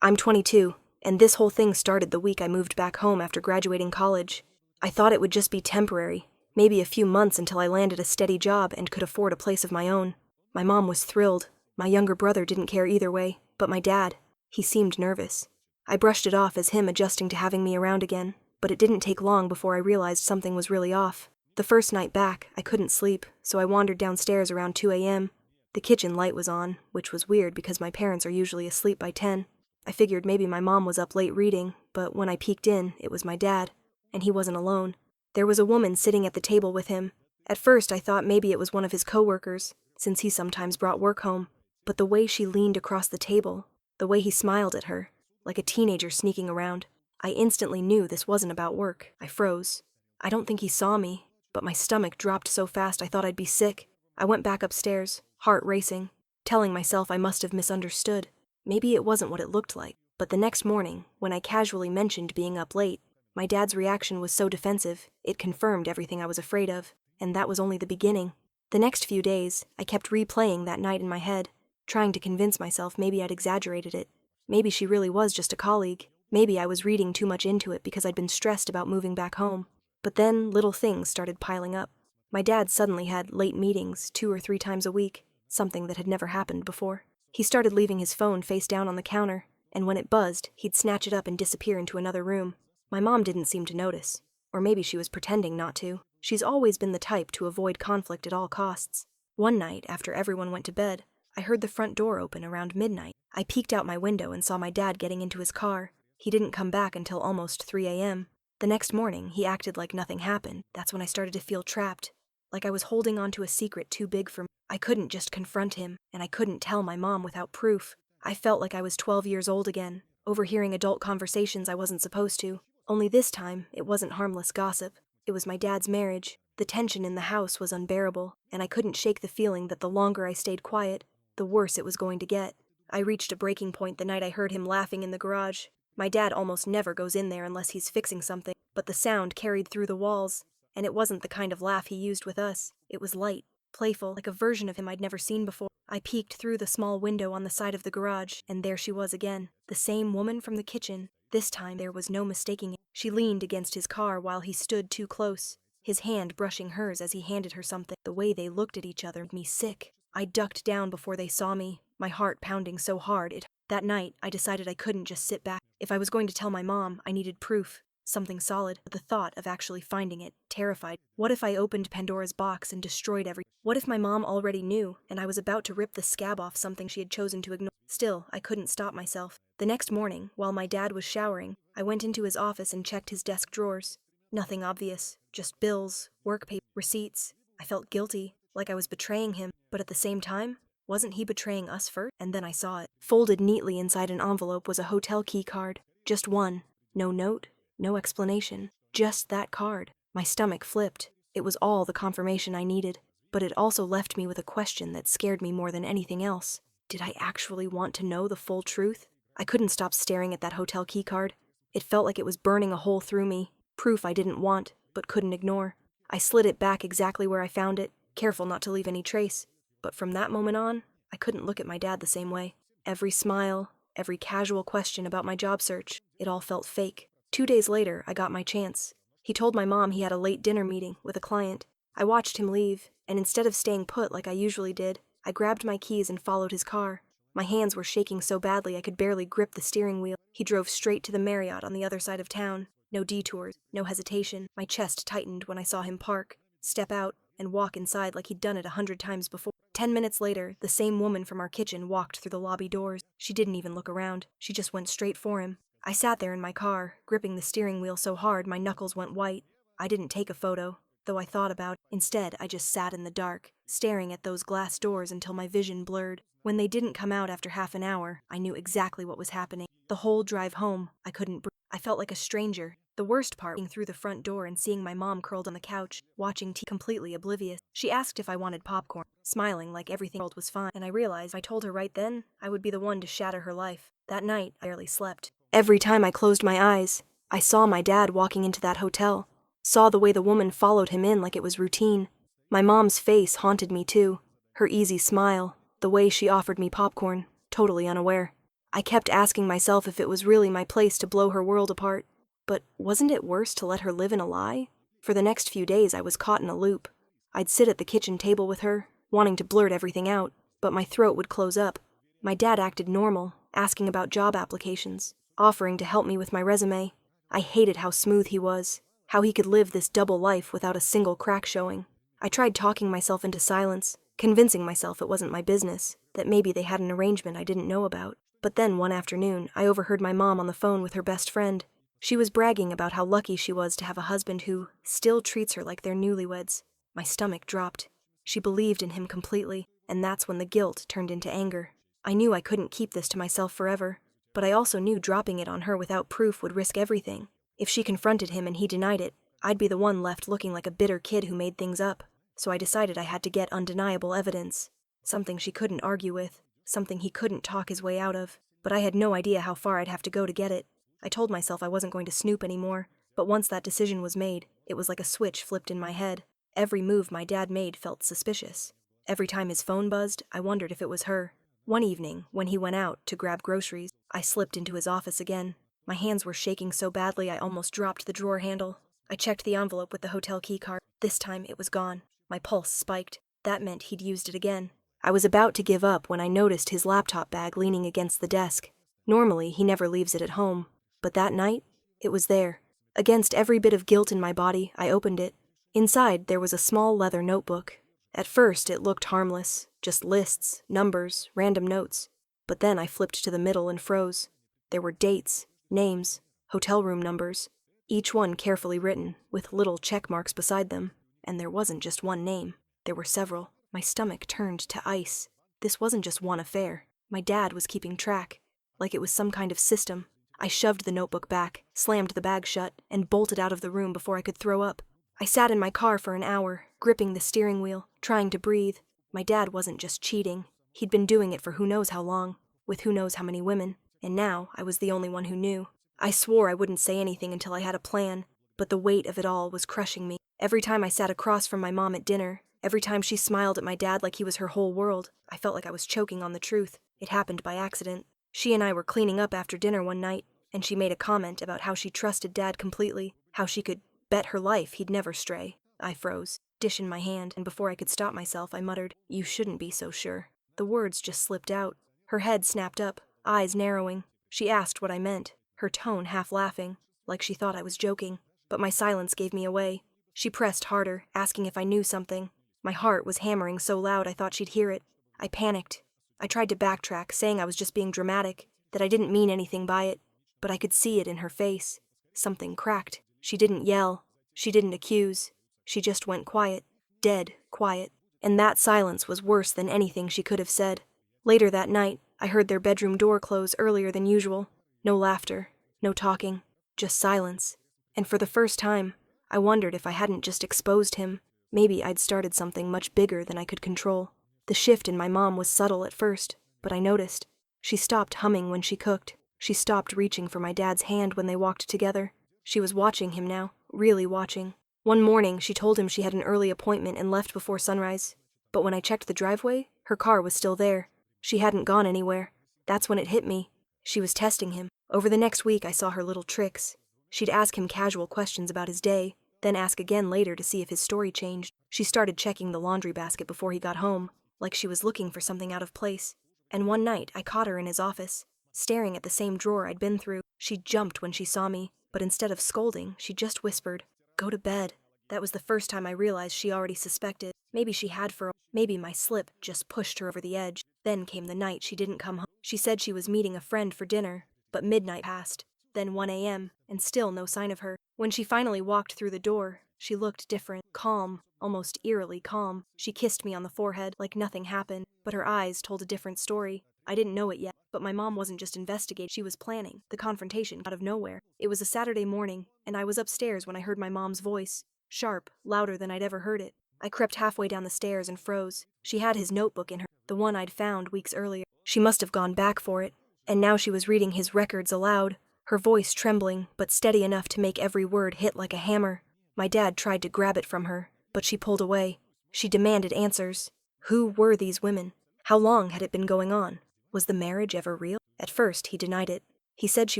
I'm 22, and this whole thing started the week I moved back home after graduating college. I thought it would just be temporary, maybe a few months until I landed a steady job and could afford a place of my own. My mom was thrilled. My younger brother didn't care either way, but my dad, he seemed nervous. I brushed it off as him adjusting to having me around again, but it didn't take long before I realized something was really off. The first night back, I couldn't sleep, so I wandered downstairs around 2 a.m. The kitchen light was on, which was weird because my parents are usually asleep by 10. I figured maybe my mom was up late reading, but when I peeked in, it was my dad, and he wasn't alone. There was a woman sitting at the table with him. At first, I thought maybe it was one of his coworkers, since he sometimes brought work home, but the way she leaned across the table, the way he smiled at her, like a teenager sneaking around, I instantly knew this wasn't about work. I froze. I don't think he saw me, but my stomach dropped so fast I thought I'd be sick. I went back upstairs, heart racing, telling myself I must have misunderstood. Maybe it wasn't what it looked like. But the next morning, when I casually mentioned being up late, my dad's reaction was so defensive, it confirmed everything I was afraid of, and that was only the beginning. The next few days, I kept replaying that night in my head, trying to convince myself maybe I'd exaggerated it. Maybe she really was just a colleague. Maybe I was reading too much into it because I'd been stressed about moving back home. But then little things started piling up. My dad suddenly had late meetings 2 or 3 times a week, something that had never happened before. He started leaving his phone face down on the counter, and when it buzzed, he'd snatch it up and disappear into another room. My mom didn't seem to notice, or maybe she was pretending not to. She's always been the type to avoid conflict at all costs. One night, after everyone went to bed, I heard the front door open around midnight. I peeked out my window and saw my dad getting into his car. He didn't come back until almost 3 a.m. The next morning, he acted like nothing happened. That's when I started to feel trapped, like I was holding on to a secret too big for me. I couldn't just confront him, and I couldn't tell my mom without proof. I felt like I was 12 years old again, overhearing adult conversations I wasn't supposed to. Only this time, it wasn't harmless gossip. It was my dad's marriage. The tension in the house was unbearable, and I couldn't shake the feeling that the longer I stayed quiet, the worse it was going to get. I reached a breaking point the night I heard him laughing in the garage. My dad almost never goes in there unless he's fixing something, but the sound carried through the walls, and it wasn't the kind of laugh he used with us. It was light, playful, like a version of him I'd never seen before. I peeked through the small window on the side of the garage, and there she was again, the same woman from the kitchen. This time there was no mistaking it. She leaned against his car while he stood too close, his hand brushing hers as he handed her something. The way they looked at each other made me sick. I ducked down before they saw me, my heart pounding so hard it. That night, I decided I couldn't just sit back. If I was going to tell my mom, I needed proof. Something solid, but the thought of actually finding it terrified. What if I opened Pandora's box and destroyed everything? What if my mom already knew, and I was about to rip the scab off something she had chosen to ignore? Still, I couldn't stop myself. The next morning, while my dad was showering, I went into his office and checked his desk drawers. Nothing obvious, just bills, work paper, receipts. I felt guilty, like I was betraying him, but at the same time, wasn't he betraying us first? And then I saw it. Folded neatly inside an envelope was a hotel key card. Just one. No note. No explanation, just that card. My stomach flipped. It was all the confirmation I needed, but it also left me with a question that scared me more than anything else. Did I actually want to know the full truth? I couldn't stop staring at that hotel keycard. It felt like it was burning a hole through me, proof I didn't want, but couldn't ignore. I slid it back exactly where I found it, careful not to leave any trace. But from that moment on, I couldn't look at my dad the same way. Every smile, every casual question about my job search, it all felt fake. 2 days later, I got my chance. He told my mom he had a late dinner meeting with a client. I watched him leave, and instead of staying put like I usually did, I grabbed my keys and followed his car. My hands were shaking so badly I could barely grip the steering wheel. He drove straight to the Marriott on the other side of town. No detours, no hesitation. My chest tightened when I saw him park, step out, and walk inside like he'd done it 100 times before. 10 minutes later, the same woman from our kitchen walked through the lobby doors. She didn't even look around. She just went straight for him. I sat there in my car, gripping the steering wheel so hard my knuckles went white. I didn't take a photo, though I thought about it. Instead, I just sat in the dark, staring at those glass doors until my vision blurred. When they didn't come out after half an hour, I knew exactly what was happening. The whole drive home, I couldn't breathe. I felt like a stranger. The worst part, being through the front door and seeing my mom curled on the couch, watching TV, completely oblivious. She asked if I wanted popcorn, smiling like everything in the world was fine, and I realized if I told her right then, I would be the one to shatter her life. That night, I barely slept. Every time I closed my eyes, I saw my dad walking into that hotel, saw the way the woman followed him in like it was routine. My mom's face haunted me too, her easy smile, the way she offered me popcorn, totally unaware. I kept asking myself if it was really my place to blow her world apart. But wasn't it worse to let her live in a lie? For the next few days I was caught in a loop. I'd sit at the kitchen table with her, wanting to blurt everything out, but my throat would close up. My dad acted normal, asking about job applications, offering to help me with my resume. I hated how smooth he was, how he could live this double life without a single crack showing. I tried talking myself into silence, convincing myself it wasn't my business, that maybe they had an arrangement I didn't know about. But then one afternoon, I overheard my mom on the phone with her best friend. She was bragging about how lucky she was to have a husband who still treats her like they're newlyweds. My stomach dropped. She believed in him completely, and that's when the guilt turned into anger. I knew I couldn't keep this to myself forever, but I also knew dropping it on her without proof would risk everything. If she confronted him and he denied it, I'd be the one left looking like a bitter kid who made things up. So I decided I had to get undeniable evidence. Something she couldn't argue with, something he couldn't talk his way out of. But I had no idea how far I'd have to go to get it. I told myself I wasn't going to snoop anymore, but once that decision was made, it was like a switch flipped in my head. Every move my dad made felt suspicious. Every time his phone buzzed, I wondered if it was her. One evening, when he went out to grab groceries, I slipped into his office again. My hands were shaking so badly I almost dropped the drawer handle. I checked the envelope with the hotel key card. This time it was gone. My pulse spiked. That meant he'd used it again. I was about to give up when I noticed his laptop bag leaning against the desk. Normally, he never leaves it at home. But that night, it was there. Against every bit of guilt in my body, I opened it. Inside, there was a small leather notebook. At first, it looked harmless, just lists, numbers, random notes. But then I flipped to the middle and froze. There were dates, names, hotel room numbers, each one carefully written, with little check marks beside them. And there wasn't just one name. There were several. My stomach turned to ice. This wasn't just one affair. My dad was keeping track, like it was some kind of system. I shoved the notebook back, slammed the bag shut, and bolted out of the room before I could throw up. I sat in my car for an hour, gripping the steering wheel, trying to breathe. My dad wasn't just cheating. He'd been doing it for who knows how long, with who knows how many women, and now I was the only one who knew. I swore I wouldn't say anything until I had a plan, but the weight of it all was crushing me. Every time I sat across from my mom at dinner, every time she smiled at my dad like he was her whole world, I felt like I was choking on the truth. It happened by accident. She and I were cleaning up after dinner one night, and she made a comment about how she trusted Dad completely, how she could bet her life he'd never stray. I froze, dish in my hand, and before I could stop myself, I muttered, "You shouldn't be so sure." The words just slipped out. Her head snapped up, eyes narrowing. She asked what I meant, her tone half laughing, like she thought I was joking. But my silence gave me away. She pressed harder, asking if I knew something. My heart was hammering so loud I thought she'd hear it. I panicked. I tried to backtrack, saying I was just being dramatic, that I didn't mean anything by it. But I could see it in her face. Something cracked. She didn't yell. She didn't accuse. She just went quiet. Dead quiet. And that silence was worse than anything she could have said. Later that night, I heard their bedroom door close earlier than usual. No laughter. No talking. Just silence. And for the first time, I wondered if I hadn't just exposed him. Maybe I'd started something much bigger than I could control. The shift in my mom was subtle at first, but I noticed. She stopped humming when she cooked. She stopped reaching for my dad's hand when they walked together. She was watching him now, really watching. One morning, she told him she had an early appointment and left before sunrise. But when I checked the driveway, her car was still there. She hadn't gone anywhere. That's when it hit me. She was testing him. Over the next week, I saw her little tricks. She'd ask him casual questions about his day, then ask again later to see if his story changed. She started checking the laundry basket before he got home, like she was looking for something out of place. And one night, I caught her in his office, staring at the same drawer I'd been through. She jumped when she saw me, but instead of scolding, she just whispered, "Go to bed." That was the first time I realized she already suspected. Maybe she had maybe my slip just pushed her over the edge. Then came the night she didn't come home. She said she was meeting a friend for dinner, but midnight passed, then 1 a.m., and still no sign of her. When she finally walked through the door, she looked different, calm, almost eerily calm. She kissed me on the forehead like nothing happened, but her eyes told a different story. I didn't know it yet, but my mom wasn't just investigating, she was planning. The confrontation out of nowhere. It was a Saturday morning, and I was upstairs when I heard my mom's voice. Sharp, louder than I'd ever heard it. I crept halfway down the stairs and froze. She had his notebook in her, the one I'd found weeks earlier. She must have gone back for it, and now she was reading his records aloud, her voice trembling, but steady enough to make every word hit like a hammer. My dad tried to grab it from her, but she pulled away. She demanded answers. Who were these women? How long had it been going on? Was the marriage ever real? At first, he denied it. He said she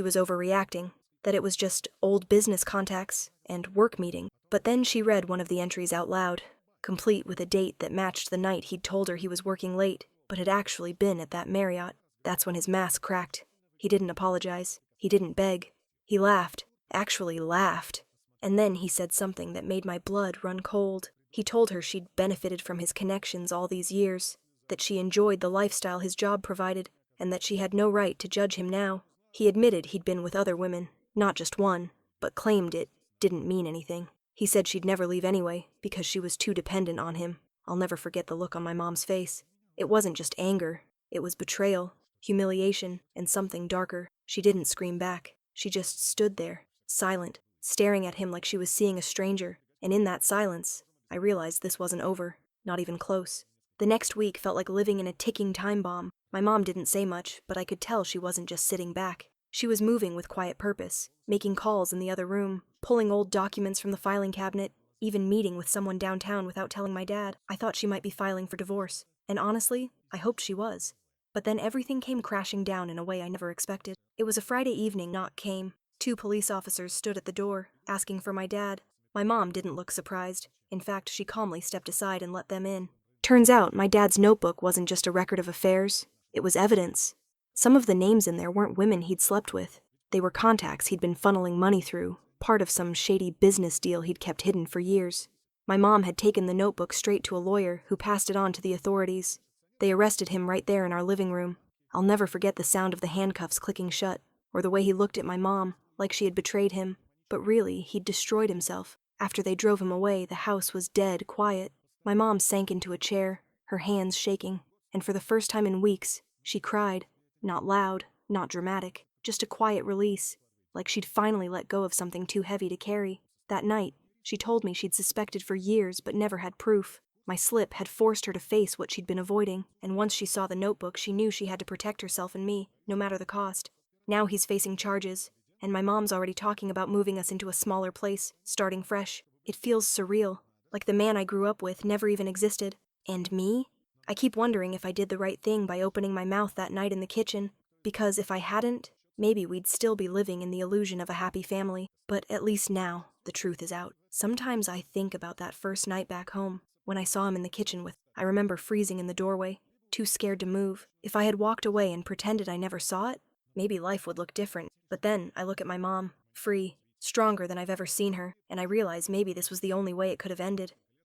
was overreacting, that it was just old business contacts and work meeting. But then she read one of the entries out loud, complete with a date that matched the night he'd told her he was working late, but had actually been at that Marriott. That's when his mask cracked. He didn't apologize. He didn't beg. He laughed. Actually laughed. And then he said something that made my blood run cold. He told her she'd benefited from his connections all these years, that she enjoyed the lifestyle his job provided, and that she had no right to judge him now. He admitted he'd been with other women, not just one, but claimed it didn't mean anything. He said she'd never leave anyway, because she was too dependent on him. I'll never forget the look on my mom's face. It wasn't just anger. It was betrayal, humiliation, and something darker. She didn't scream back. She just stood there, silent, staring at him like she was seeing a stranger. And in that silence, I realized this wasn't over, not even close. The next week felt like living in a ticking time bomb. My mom didn't say much, but I could tell she wasn't just sitting back. She was moving with quiet purpose, making calls in the other room, pulling old documents from the filing cabinet, even meeting with someone downtown without telling my dad. I thought she might be filing for divorce, and honestly, I hoped she was. But then everything came crashing down in a way I never expected. It was a Friday evening. Knock came. 2 police officers stood at the door, asking for my dad. My mom didn't look surprised. In fact, she calmly stepped aside and let them in. Turns out, my dad's notebook wasn't just a record of affairs. It was evidence. Some of the names in there weren't women he'd slept with. They were contacts he'd been funneling money through, part of some shady business deal he'd kept hidden for years. My mom had taken the notebook straight to a lawyer who passed it on to the authorities. They arrested him right there in our living room. I'll never forget the sound of the handcuffs clicking shut, or the way he looked at my mom, like she had betrayed him. But really, he'd destroyed himself. After they drove him away, the house was dead quiet. My mom sank into a chair, her hands shaking, and for the first time in weeks, she cried. Not loud, not dramatic, just a quiet release, like she'd finally let go of something too heavy to carry. That night, she told me she'd suspected for years but never had proof. My slip had forced her to face what she'd been avoiding, and once she saw the notebook, she knew she had to protect herself and me, no matter the cost. Now he's facing charges, and my mom's already talking about moving us into a smaller place, starting fresh. It feels surreal, like the man I grew up with never even existed. And me? I keep wondering if I did the right thing by opening my mouth that night in the kitchen, because if I hadn't, maybe we'd still be living in the illusion of a happy family. But at least now, the truth is out. Sometimes I think about that first night back home, when I saw him in the kitchen with. I remember freezing in the doorway, too scared to move. If I had walked away and pretended I never saw it, maybe life would look different. But then I look at my mom, free, stronger than I've ever seen her, and I realize maybe this was the only way it could have ended.